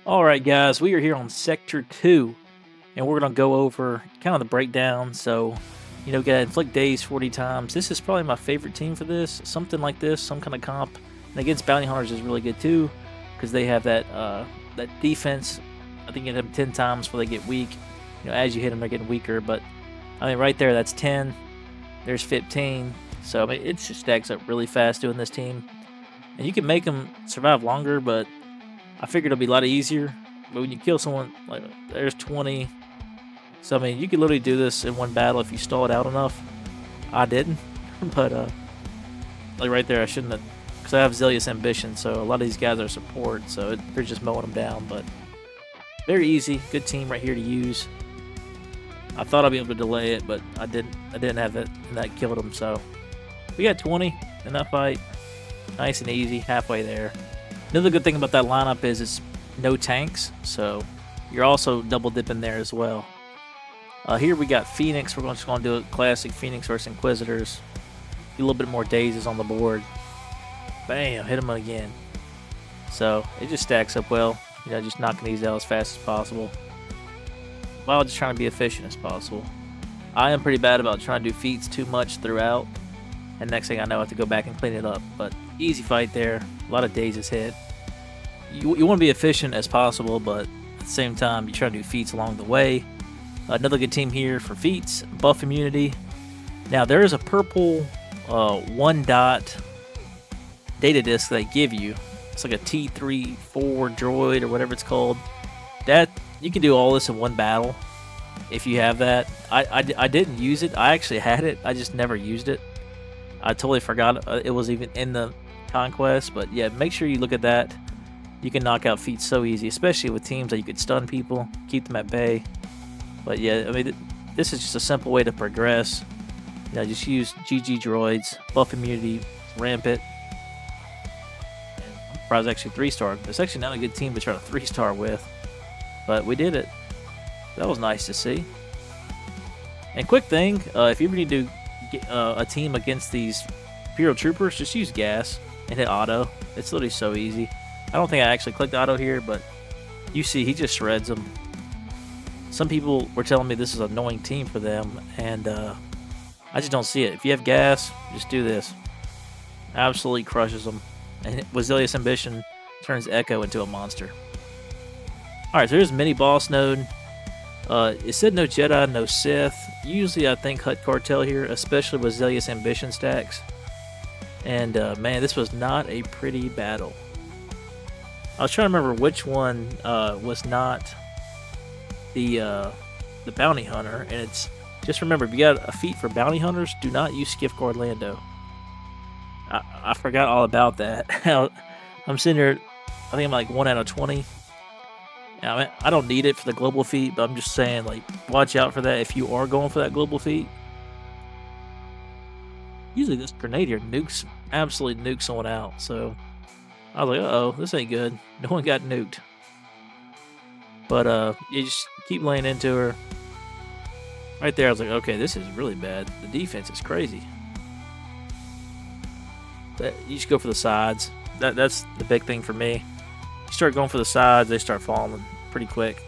Alright guys, we are here on Sector 2, and we're going to go over kind of the breakdown. So, gotta inflict daze 40 times. This is probably my favorite team for this. Something like this, some kind of comp. And against Bounty Hunters is really good too, because they have that defense. I think you hit them 10 times before they get weak. As you hit them, they're getting weaker. But, right there, that's 10. There's 15. So, it just stacks up really fast doing this team. And you can make them survive longer, but I figured it'll be a lot easier. But when you kill someone, like, there's 20. So, you could literally do this in one battle if you stall it out enough. I didn't. But, like right there, I shouldn't have. Because I have Zealous Ambition, so a lot of these guys are support. So, they're just mowing them down. But, very easy. Good team right here to use. I thought I'd be able to delay it, but I didn't have it, and that killed them. So, we got 20 in that fight. Nice and easy. Halfway there. Another good thing about that lineup is it's no tanks, so you're also double dipping there as well. Here we got Phoenix. We're just going to do a classic Phoenix versus Inquisitors. Get a little bit more dazes on the board. Bam, hit them again. So it just stacks up well. Just knocking these out as fast as possible, while just trying to be efficient as possible. I am pretty bad about trying to do feats too much throughout, and next thing I know, I have to go back and clean it up. But easy fight there. A lot of dazes hit. You want to be efficient as possible, but at the same time, you try to do feats along the way. Another good team here for feats, buff immunity. Now, there is a purple 1-dot data disc they give you. It's like a T34 droid or whatever it's called. That you can do all this in one battle if you have that. I didn't use it. I actually had it. I just never used it. I totally forgot it was even in the Conquest, but yeah, make sure you look at that. You can knock out feats so easy, especially with teams that you could stun people, keep them at bay. But yeah, this is just a simple way to progress. Just use GG droids, buff immunity, rampant. I'm surprised actually 3-star. It's actually not a good team to try to 3-star with, but we did it. That was nice to see. And quick thing, if you ever need to get a team against these Imperial Troopers, just use gas and hit auto. It's literally so easy. I don't think I actually clicked auto here, but you see he just shreds them. Some people were telling me this is an annoying team for them, and I just don't see it. If you have gas, just do this. Absolutely crushes them. And with Zealous Ambition, turns Echo into a monster. Alright, so here's mini boss node. It said no Jedi, no Sith. Usually I think Hut Cartel here, especially with Zealous Ambition stacks. And man, this was not a pretty battle. I was trying to remember which one was not the Bounty Hunter, and it's just remember, if you got a feat for Bounty Hunters, do not use Skiff Guard Lando. I forgot all about that. I'm sitting here, I think I'm like 1 out of 20. I don't need it for the global feat, but I'm just saying, like, watch out for that if you are going for that global feat. Usually this Grenadier absolutely nukes someone out, so I was like, uh-oh, this ain't good. No one got nuked. But you just keep laying into her. Right there, I was like, okay, this is really bad. The defense is crazy. But you just go for the sides. That's the big thing for me. You start going for the sides, they start falling pretty quick.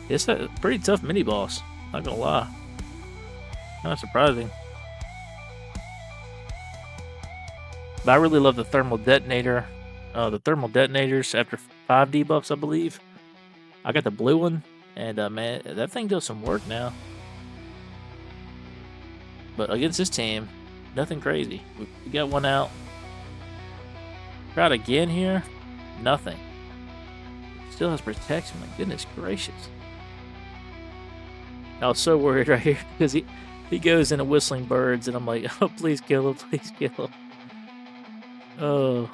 It's a pretty tough mini boss, not gonna lie. Not surprising. But I really love the thermal detonator. The thermal detonators after 5 debuffs, I believe. I got the blue one, and man, that thing does some work now. But against this team, nothing crazy. We got one out. Try it again here. Nothing. Still has protection. My goodness gracious. I was so worried right here because he goes into whistling birds, and I'm like, oh, please kill him, please kill him. Oh,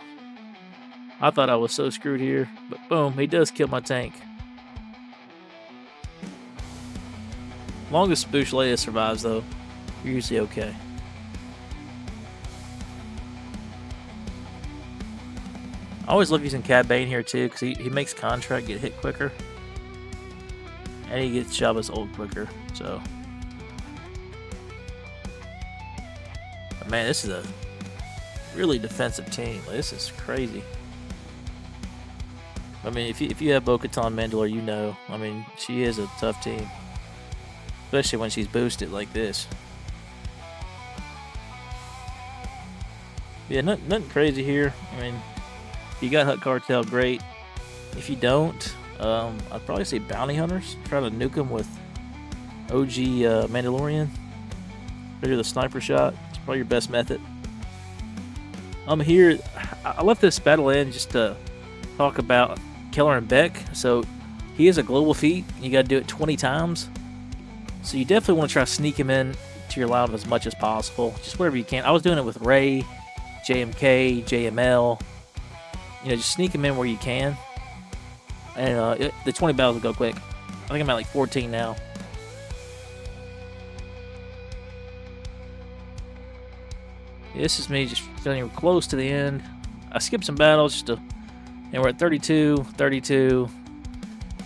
I thought I was so screwed here, but boom, he does kill my tank. Long as Spoosh Leia survives, though, you're usually okay. I always love using Cad Bane here too, because he makes Contract get hit quicker, and he gets Jabba's ult quicker. So, but man, this is a really defensive team. This is crazy. I mean, if you have Bo-Katan Mandalore, you know. I mean, she is a tough team. Especially when she's boosted like this. Yeah, nothing crazy here. I mean, if you got Hut Cartel, great. If you don't, I'd probably say Bounty Hunters. Try to nuke them with OG Mandalorian. Figure the sniper shot. It's probably your best method. Here, I left this battle in just to talk about Keller and Beck. So, he is a global feat. You got to do it 20 times. So, you definitely want to try to sneak him in to your line as much as possible. Just wherever you can. I was doing it with Rey, JMK, JML. You know, just sneak him in where you can. And the 20 battles will go quick. I think I'm at like 14 now. This is me just getting close to the end. I skipped some battles and we're at 32, 32,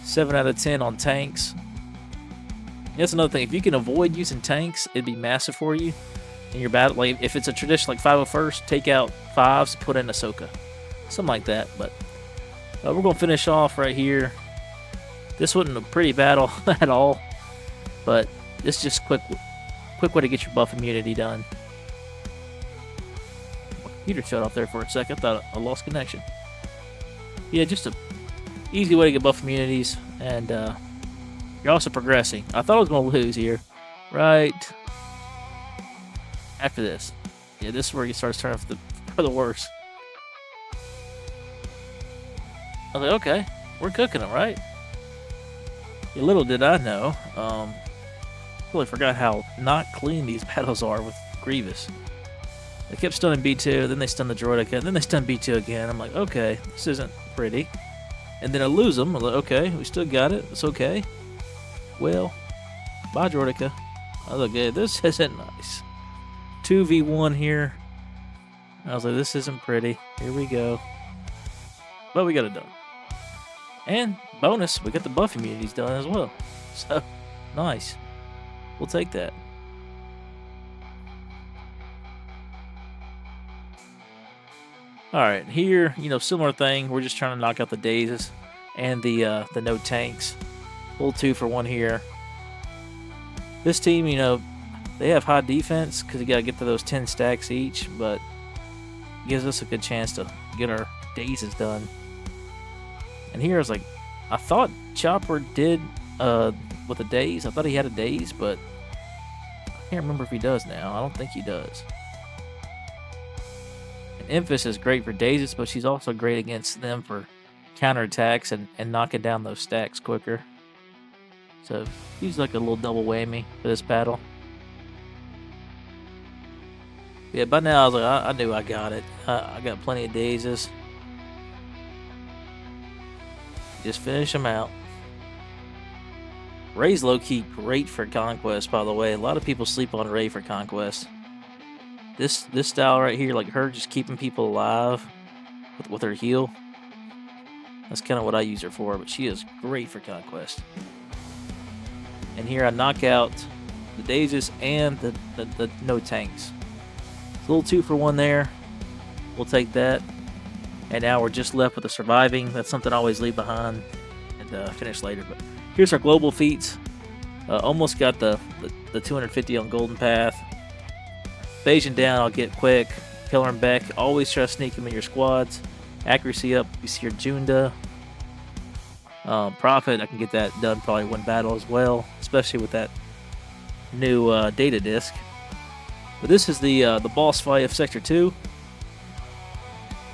7 out of 10 on tanks. That's another thing. If you can avoid using tanks, it'd be massive for you in your battle. Like if it's a tradition like 501st, take out 5s, put in Ahsoka. Something like that. But we're going to finish off right here. This wasn't a pretty battle at all. But it's just quick way to get your buff immunity done. Computer shut off there for a second. I thought I lost connection. Yeah, just a easy way to get buff immunities, and you're also progressing. I thought I was going to lose here, right after this. Yeah, this is where you start turning for the worse. I was like, okay, we're cooking them, right? Yeah, little did I know. Really forgot how not clean these battles are with Grievous. They kept stunning B2, then they stunned the Droideka, then they stunned B2 again. I'm like, okay, this isn't pretty. And then I lose them. I'm like, okay, we still got it. It's okay. Well, bye, Droideka. I was like, yeah, this isn't nice. 2v1 here. I was like, this isn't pretty. Here we go. But we got it done. And bonus, we got the buff immunities done as well. So, nice. We'll take that. Alright, here, you know, similar thing. We're just trying to knock out the Dazes and the no tanks. Full 2 for 1 here. This team, you know, they have high defense because you got to get to those 10 stacks each, but it gives us a good chance to get our Dazes done. And here I was like, I thought Chopper did with a Daze. I thought he had a Daze, but I can't remember if he does now. I don't think he does. Emphas is great for Dazes, but she's also great against them for counterattacks and knocking down those stacks quicker. So she's like a little double whammy for this battle. Yeah, by now I was like, I knew I got it. I got plenty of Dazes. Just finish them out. Rey's low-key great for Conquest, by the way. A lot of people sleep on Rey for Conquest. This style right here, like her just keeping people alive with her heal. That's kind of what I use her for, but she is great for Conquest. And here I knock out the Dazes and the no tanks. It's a little 2 for 1 there. We'll take that. And now we're just left with the surviving. That's something I always leave behind and finish later. But here's our global feats. Almost got the 250 on Golden Path. Evasion down, I'll get quick. Killer and Beck, always try to sneak them in your squads. Accuracy up, you see your Junda. Prophet, I can get that done probably one battle as well, especially with that new data disk. But this is the boss fight of Sector 2.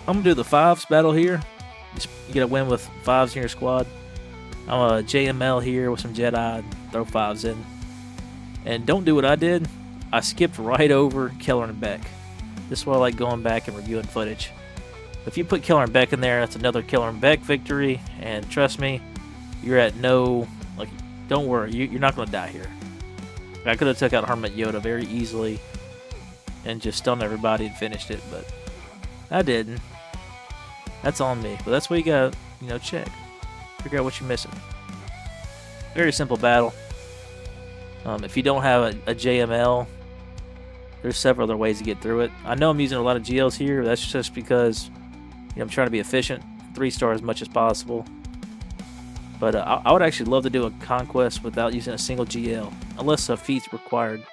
I'm going to do the 5s battle here. Just get a win with 5s in your squad. I'm a JML here with some Jedi, throw 5s in. And don't do what I did. I skipped right over Keller and Beck. This is why I like going back and reviewing footage. If you put Keller and Beck in there, that's another Keller and Beck victory. And trust me, you're at no, like, don't worry, you're not going to die here. I could have took out Hermit Yoda very easily and just stunned everybody and finished it, but I didn't. That's on me. But that's what you got to, you know, check. Figure out what you're missing. Very simple battle. If you don't have a JML, there's several other ways to get through it. I know I'm using a lot of GLs here. That's just because, you know, I'm trying to be efficient. 3-star as much as possible. But I would actually love to do a Conquest without using a single GL, unless a feat's required.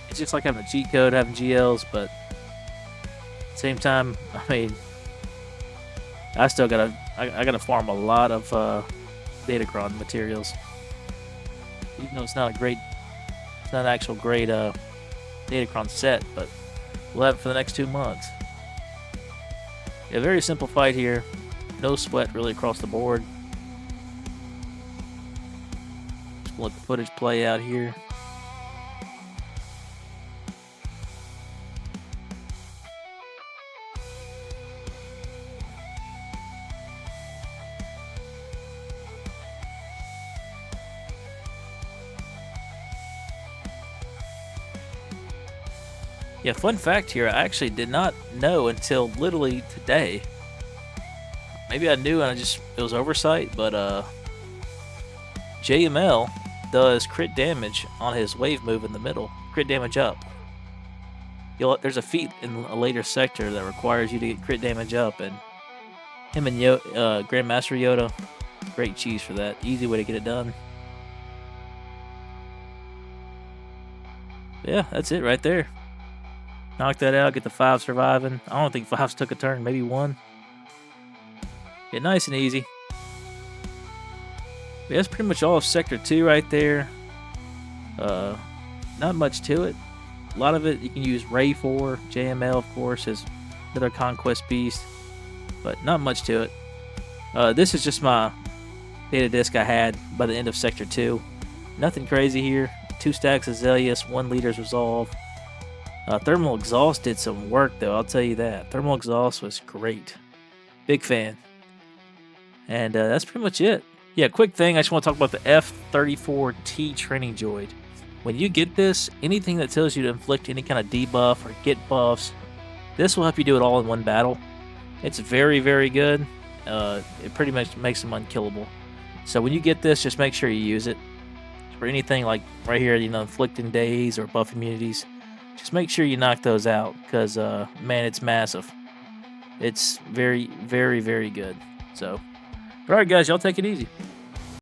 It's just like having a cheat code, having GLs, but at the same time, I mean, I still gotta farm a lot of Datacron materials. Even though it's not an actual great Datacron set, but we'll have it for the next 2 months. A very simple fight here, no sweat really across the board. Just let the footage play out here. Yeah, fun fact here, I actually did not know until literally today. Maybe I knew and it was oversight, but JML does crit damage on his wave move in the middle. Crit damage up. There's a feat in a later sector that requires you to get crit damage up, and him and Grandmaster Yoda, great cheese for that. Easy way to get it done. Yeah, that's it right there. Knock that out, get the 5 surviving. I don't think 5s took a turn, maybe 1. Yeah, nice and easy. Yeah, that's pretty much all of Sector 2 right there. Not much to it. A lot of it you can use Ray for. JML, of course, is another Conquest beast. But not much to it. This is just my data disc I had by the end of Sector 2. Nothing crazy here. 2 stacks of Zealous, 1 Leader's Resolve. Thermal Exhaust did some work, though, I'll tell you that. Thermal Exhaust was great. Big fan. And that's pretty much it. Yeah, quick thing, I just want to talk about the F-34T Training Droid. When you get this, anything that tells you to inflict any kind of debuff or get buffs, this will help you do it all in one battle. It's very, very good. It pretty much makes them unkillable. So when you get this, just make sure you use it. For anything like right here, inflicting daze or buff immunities, just make sure you knock those out, because, man, it's massive. It's very, very, very good. So, alright guys, y'all take it easy.